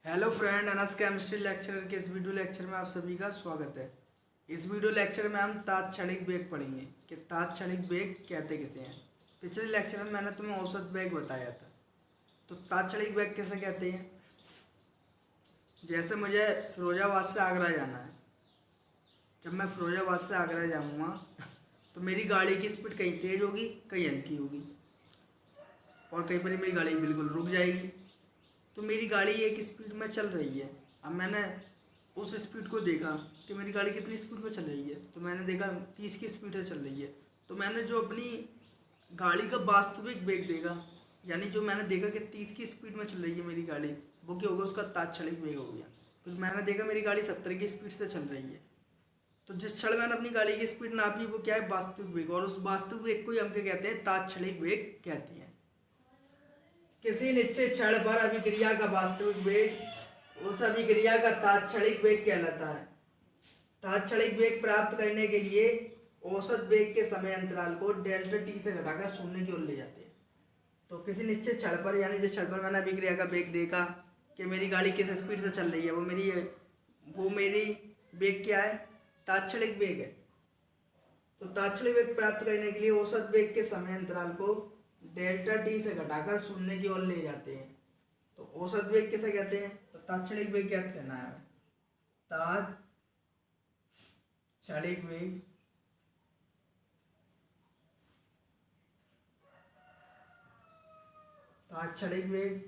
Hello friend, Anas chemistry lecture के इस video lecture में आप सभी का स्वागत है। इस वीडियो लेक्चर में हम तात्क्षणिक वेग पढ़ेंगे कि तात्क्षणिक वेग कहते किसे हैं। पिछले लेक्चर में मैंने तुम्हें औसत वेग बताया था, तो तात्क्षणिक वेग किसे कहते हैं। जैसे मुझे फिरोजाबाद से आगरा जाना है, जब मैं फिरोजाबाद से आगरा जाऊँगा तो मेरी गाड़ी की स्पीड कहीं तेज़ होगी, कहीं हल्की होगी, और कहीं पर मेरी गाड़ी बिल्कुल रुक जाएगी। तो मेरी गाड़ी एक स्पीड में चल रही है। अब मैंने उस स्पीड को देखा कि मेरी गाड़ी कितनी स्पीड में चल रही है, तो मैंने देखा 30 की स्पीड से चल रही है। तो मैंने जो अपनी गाड़ी का वास्तविक वेग देखा, यानी जो मैंने देखा कि 30 की स्पीड में चल रही है मेरी गाड़ी, वो क्या होगा, उसका तात्क्षणिक वेग हो गया। फिर मैंने देखा मेरी गाड़ी 70 की स्पीड से चल रही है, तो जिस क्षण मैंने अपनी गाड़ी की स्पीड नापी वो क्या है, वास्तविक वेग। और उस वास्तविक वेग को ही हम क्या कहते हैं, तात्क्षणिक वेग कहते हैं। किसी निश्चित क्षण पर अभिक्रिया का वास्तविक वेग उस अभिक्रिया का तात्क्षणिक वेग कहलाता है। तात्क्षणिक वेग प्राप्त करने के लिए औसत वेग के समय अंतराल को डेल्टा टी से घटाकर शून्य की ओर ले जाते हैं। तो किसी निश्चित क्षण पर, यानी जिस क्षण पर मैंने अभिक्रिया का वेग देखा कि मेरी गाड़ी किस स्पीड से चल रही है, वो मेरी वेग क्या है, तात्क्षणिक वेग है। तो तात्क्षणिक वेग प्राप्त करने के लिए औसत वेग के समय अंतराल को डेल्टा टी से घटाकर शून्य की ओर ले जाते हैं। तो औसत वेग किसे कहते हैं, तो तात्क्षणिक वेग क्या कहना है, तात्क्षणिक वेग तात्क्षणिक वेग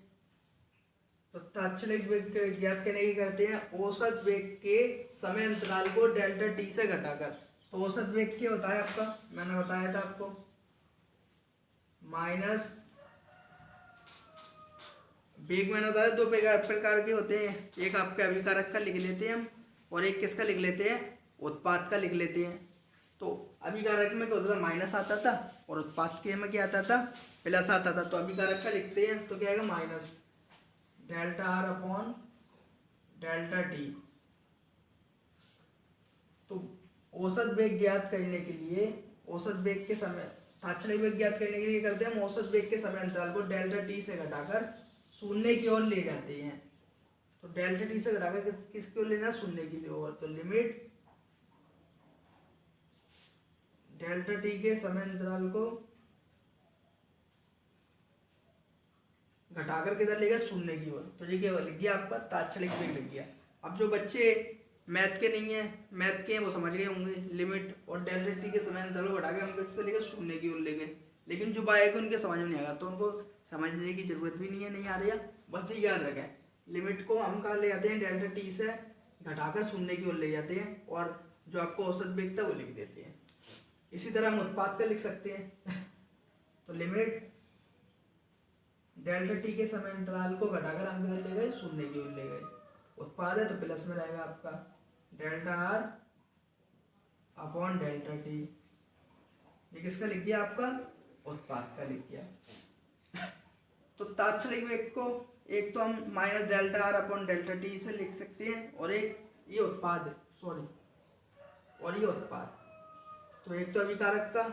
तो तात्क्षणिक वेग ज्ञात करने की करते हैं औसत वेग के समय अंतराल को डेल्टा टी से घटाकर। तो औसत वेग क्या होता है आपका, मैंने बताया था आपको, माइनस वेग। मैंने बताया दो प्रकार के होते हैं, एक आपके अभिकारक का लिख लेते हैं हम, और एक किसका लिख लेते हैं, उत्पाद का लिख लेते हैं। तो अभिकारक में क्या होता था, माइनस आता था, और उत्पाद के में क्या आता था, प्लस आता था। तो अभिकारक का लिखते हैं तो क्या आएगा, minus delta R upon delta T. तो औसत वेग ज्ञात करने के लिए, औसत वेग के समय तात्क्षणिक वेग ज्ञात करने के लिए करते हैं हम औसत वेग के समय अंतराल को डेल्टा टी से घटाकर शून्य की ओर ले जाते हैं। तो डेल्टा टी से घटाकर किसकी ओर लेना, शून्य की ओर। तो लिमिट डेल्टा टी के समय अंतराल को घटाकर किधर लेगा, शून्य की ओर। तो ये क्या लिख गया आपका, तात्क्षणिक वेग लिख गया। अब जो बच्चे मैथ के नहीं है, मैथ के हैं, वो समझ गए होंगे, लिमिट और डेल्टा टी के समय अंतराल को घटाकर हम किससे लेंगे, शून्य की ओर ले गए। लेकिन जो बाएगा उनके समझ में नहीं आएगा, तो उनको समझने की जरूरत भी नहीं है, नहीं आ रही है, बस ये याद रखें। लिमिट को हम कहाँ ले जाते हैं, डेल्टा टी से घटाकर शून्य की ओर ले जाते हैं, और जो आपको औसत वेग था वो लिख देते हैं। इसी तरह हम उत्पाद का लिख सकते हैं तो लिमिट डेल्टा टी के समय अंतराल को घटाकर हम किधर ले गए, शून्य की ओर ले गए। उत्पाद है तो प्लस में रहेगा आपका delta R upon delta T. ये किसका लिख दिया, आपका उत्पाद का लिख दिया। तो तात्क्षणिक वेग को एक तो हम minus delta R upon delta T से लिख सकते हैं, और एक ये उत्पाद है, और ये उत्पाद। तो एक तो अभिकारक का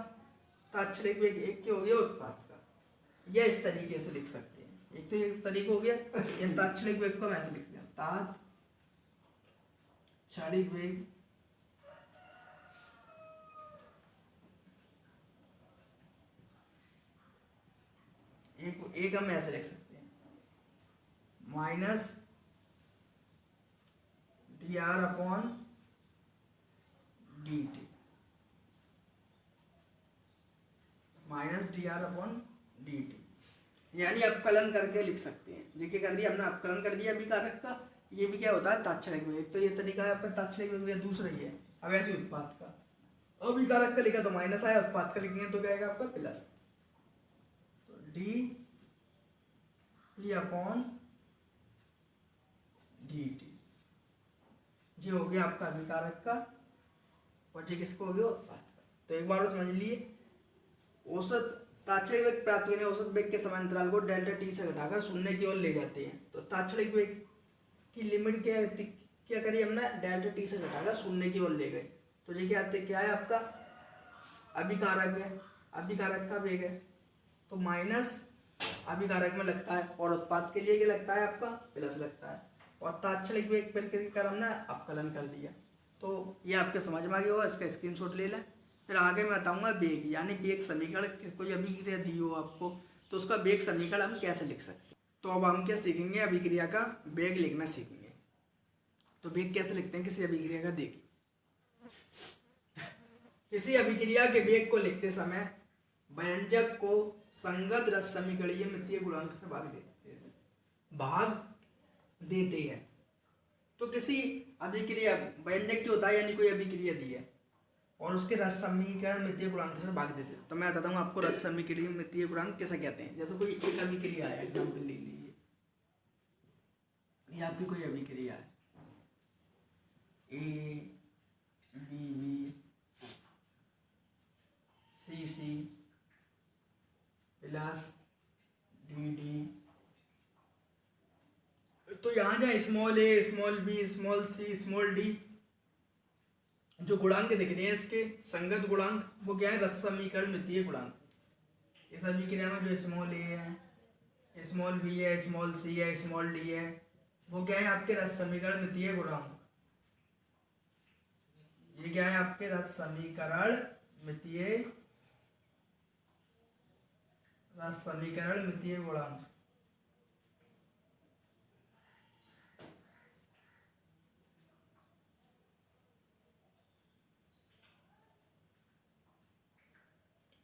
तात्क्षणिक वेग, एक क्या हो गया, उत्पाद का। यह इस तरीके से लिख सकते हैं, एक तो ये तरीका हो गया, यह तात्क्षणिक वेग को हम ऐसे लिख दिया, तात्क्षणिक वेग एक हम ऐसे लिख सकते हैं, minus D R upon D T, minus D R upon D T, यानी अपकलन करके लिख सकते हैं। देखिए कर दिया हमने, अपकलन कर दिया अभिकारक का। ये भी क्या होता है, तात्क्षणिक वेग। तो ये तरीका है आपका तात्क्षणिक वेग, दूसरा ही है। अब ऐसे उत्पाद का, अभिकारक का लिखा तो माइनस आया, उत्पाद का लिखेंगे तो क्या आएगा आपका, प्लस। तो D T upon D T, ये हो गया आपका अभिकारक का, और ये किसको हो गया, उत्पाद का। तो एक बार समझ लिए, औसत तात्क्षणिक वेग प्राप्त करने औसत वेग के समय अंतराल को डेल्टा टी से घटाकर शून्य की ओर ले जाते हैं। तो तात्क्षणिक वेग की लिमिट क्या करी हमने, डेल्टा टी से घटाकर शून्य की ओर ले गए। तो ये क्या है आपका, अभिकारक है, अभिकारक का वेग है। तो माइनस अभिकारक में लगता है, और उत्पाद के लिए क्या लगता है आपका, प्लस लगता है। और तात्क्षणिक वेग प्रक्रिया का हमने अपकलन कर दिया। तो ये आपके समझ में आ गया होगा, इसका स्क्रीनशॉट ले लें। फिर आगे मैं बताऊंगा वेग, यानी वेग समीकरण। कोई अभिक्रिया दी हो आपको तो उसका वेग समीकरण हम कैसे लिख सकते हैं। तो अब हम क्या सीखेंगे, अभिक्रिया का वेग लिखना सीखेंगे। तो वेग कैसे लिखते हैं किसी अभिक्रिया का, देखिए किसी अभिक्रिया के वेग को लिखते समय व्यंजक को संगत रस समीकरणीय मितीय गुणांक से भाग देते हैं। तो किसी अभिक्रिया, व्यंजक क्या होता है, यानी कोई अभिक्रिया दी है और उसके रस समीकरण मितीय गुणांक से भाग देते हैं। तो मैं बताता हूँ आपको रस समीकरणीय मितीय गुणांक कैसे कहते हैं। जैसे कोई एक अभिक्रिया है, एग्जाम्पल ले लीजिए, ये आपकी कोई अभिक्रिया है A B C C plus D D. तो यहाँ जहाँ small A, small B, small C, small D जो गुणांक दिख रहे हैं इसके संगत गुणांक, वो क्या है, रस समीकरण मितीय गुणांक। इस अभिक्रिया में जो स्मॉल ए है, स्मॉल बी है, स्मॉल सी है, स्मॉल डी है, वो क्या है आपके रस समीकरण मितीय गुणांक। ये क्या है आपके रस समीकरण मितीय गुणांक।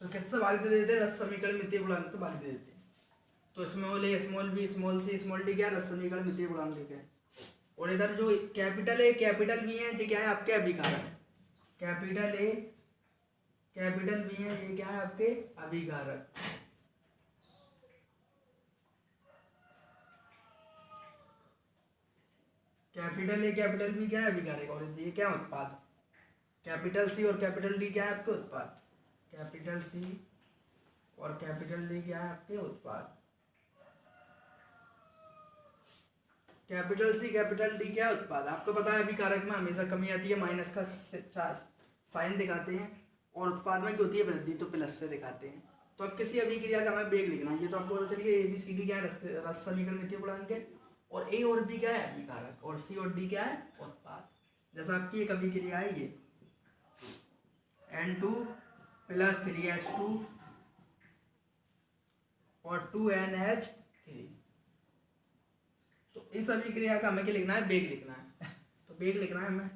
तो किससे भाग दे देते हैं, रस समीकरण मितीय गुणांक से भाग दे देते हैं। तो small A, small B, small C, small D क्या रस समीकरण मितीय गुणांक लिखे हैं। और इधर जो कैपिटल ए, कैपिटल बी है, ये क्या है आपके अभिकारक। कैपिटल ए, कैपिटल बी है, ये क्या है आपके अभिकारक। कैपिटल ए, कैपिटल बी क्या है अभिकारक, और ये क्या है उत्पाद। कैपिटल सी और कैपिटल डी क्या है आपके उत्पाद। कैपिटल सी और कैपिटल डी क्या है आपके उत्पाद। कैपिटल सी, कैपिटल डी क्या है उत्पाद। आपको पता है अभिकारक में हमेशा कमी आती है, माइनस का साइन दिखाते हैं, और उत्पाद में क्या होती है वृद्धि, तो प्लस से दिखाते हैं। तो अब किसी अभिक्रिया का हमें वेग लिखना है, ये तो आपको पता चलिए ए बी सी डी क्या है रस समीकरण मितीय गुणांक है, और ए और बी क्या है अभिकारक, और सी और डी क्या है उत्पाद। जैसा आपकी एक अभिक्रिया है ये N2 + 3H2 और 2NH3। तो इस अभिक्रिया का हमें क्या लिखना है, वेग लिखना है। तो वेग लिखना है हमें,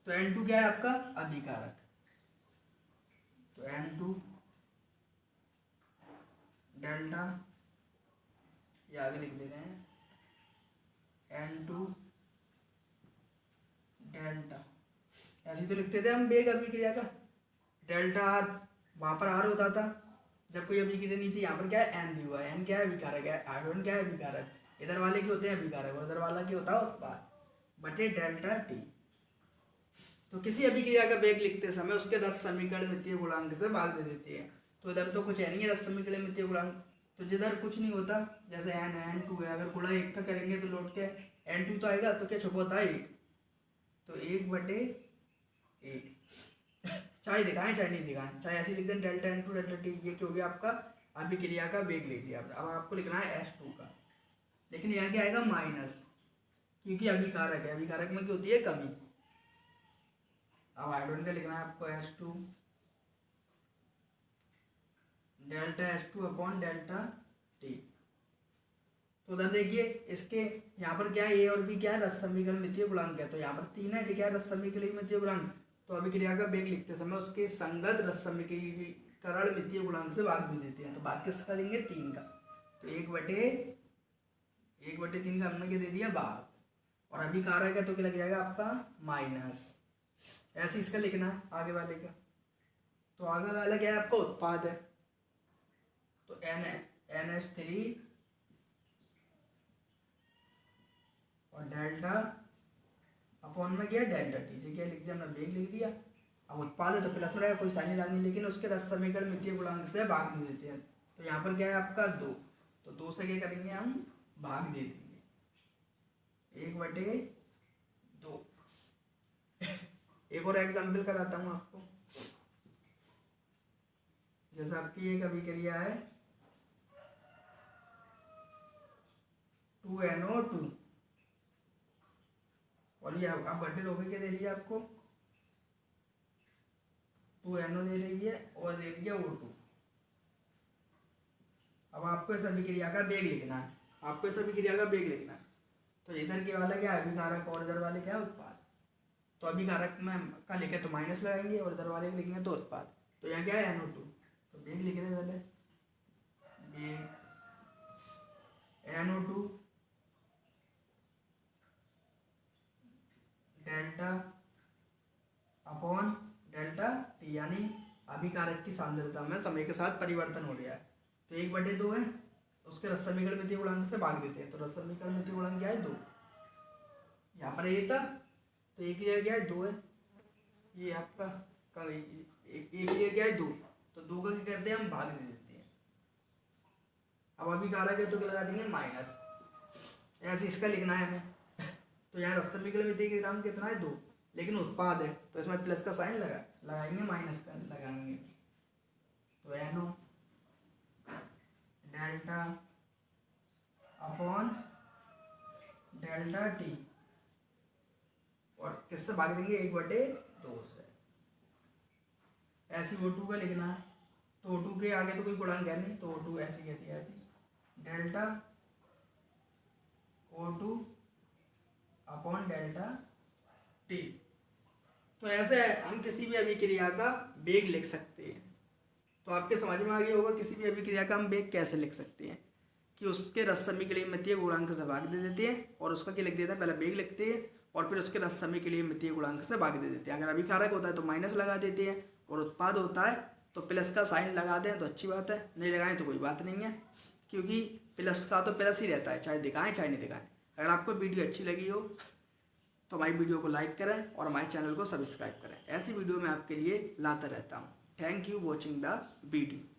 तो N2 क्या है आपका अभिकारक, तो N2 डेल्टा, ये आगे लिख दे रहे हैं N2 डेल्टा, ऐसे तो लिखते थे हम वेग अभिक्रिया का। डेल्टा वहाँ पर आर होता था जब कोई अभिक्रिया नहीं थी, यहाँ पर क्या है एन दिया हुआ है, एन क्या है अभिकारक है, आर1 क्या है अभिकारक, इधर वाले के होते हैं अभिकारक और इधर वाला के होता है उत्पाद बटे डेल्टा टी। तो किसी अभिक्रिया का वेग लिखते समय उसके रस समीकरण मितीय गुणांक से भाग दे देते हैं। तो इधर तो कुछ है नहीं है रस समीकरण मितीय गुणांक, तो जिधर कुछ नहीं होता, जैसे N2 है, अगर गुणा 1 का करेंगे तो लौट के N2 तो आएगा, तो क्या छुपा होता है 1, तो 1/1 चाहे दिखाएं चाहे नहीं दिखाएं, चाहे ऐसे लिख दें डेल्टा N2 डेल्टा टी। ये क्या हो गया आपका अभिक्रिया का वेग लिख दिया। अब आपको लिखना है S2 का, लेकिन यहाँ क्या आएगा माइनस, क्योंकि अभिकारक है, अभिकारक में क्या होती है कमी। अब आयरन का लिखना है आपको S2 delta S2 upon delta T. तो उधर देखिए इसके यहाँ पर क्या है, ए और बी क्या है रस समीकरण मितीय गुणांक है, तो यहाँ पर 3 है, क्या है रस समीकरण मितीय गुणांक। तो अभिक्रिया का वेग लिखते समय उसके संगत रस समीकरण मितीय गुणांक से भाग भी देते हैं। तो भाग किसका देंगे 3 का, तो 1/3 का हमने क्या दे दिया भाग, और अभिकारक है तो क्या लग जाएगा आपका माइनस। ऐसे इसका लिखना है आगे वाले का। तो आगे वाला क्या है आपका उत्पाद है, तो NH3 और डेल्टा अपॉन में क्या डेल्टा टी, क्या लिख दिया हमने वेग लिख दिया। अब उत्पाद है तो प्लस में रहेगा, कोई साइन लगानी, लेकिन उसके रस समीकरण मितीय गुणांक से भाग नहीं देते हैं। तो यहाँ पर क्या है आपका 2, तो 2 से क्या करेंगे हम भाग दे देंगे 1/2। एक और एग्जाम्पल कराता हूँ आपको। जैसे आपकी एक अभिक्रिया है 2NO2। और ये आप घटित होकर क्या दे रही है आपको, 2NO दे रही है और दे रही है O2। अब आपको इस अभिक्रिया का वेग लिखना है, आपको इस अभिक्रिया का वेग लिखना है। तो इधर के वाला क्या है अभिकारक और इधर वाले क्या है उत्पाद। तो अभिकारक में का लिखे तो माइनस लगाएंगे और इधर वाले लिखेंगे तो उत्पाद। तो यहाँ क्या है NO2, तो वेग लिख दें पहले, वेग NO2 delta upon delta T, यानी अभिकारक की सांद्रता में समय के साथ परिवर्तन हो गया है। तो 1/2 है, उसके रसमीकरण गुणांक से भाग देते हैं। तो रसमीकरण गुणांक क्या है 2, यहाँ पर ये था तो एक ही क्या है 2 है, ये आपका एक ही क्या है 2, तो 2 का क्या करते हैं हम भाग दे देते हैं। अब अभिकारक है तो क्या लगा देंगे माइनस, ऐसे इसका लिखना है हमें। तो यहाँ रसमीकरण गुणांक कितना है 2, लेकिन उत्पाद है तो इसमें प्लस का साइन लगाएंगे माइनस का लगाएंगे। तो NO delta upon delta T और किससे भाग देंगे 1/2 से। ऐसे O2 का लिखना है, तो O2 के आगे तो कोई गुणांक है नहीं, तो O2 ऐसी कैसी ऐसी delta O2 upon delta T. तो ऐसे हम किसी भी अभिक्रिया का वेग लिख सकते हैं। तो आपके समझ में आ गया होगा किसी भी अभिक्रिया का हम वेग कैसे लिख सकते हैं, कि उसके रस समीकरणीय गुणांक से भाग दे देते हैं और उसका क्या लिख देते हैं, पहले वेग लिखते हैं और फिर उसके रस समीकरणीय गुणांक से भाग दे देते हैं। अगर अभिकारक होता है तो माइनस लगा देते हैं और उत्पाद होता है तो प्लस का साइन लगा दें तो अच्छी बात है, नहीं लगाएं तो कोई बात नहीं है, क्योंकि प्लस का तो प्लस ही रहता है, चाहे दिखाएं चाहे नहीं दिखाएं। अगर आपको वीडियो अच्छी लगी हो तो हमारी वीडियो को लाइक करें और हमारे चैनल को सब्सक्राइब करें। ऐसी वीडियो मैं आपके लिए लाता रहता हूँ। Thank you watching the video.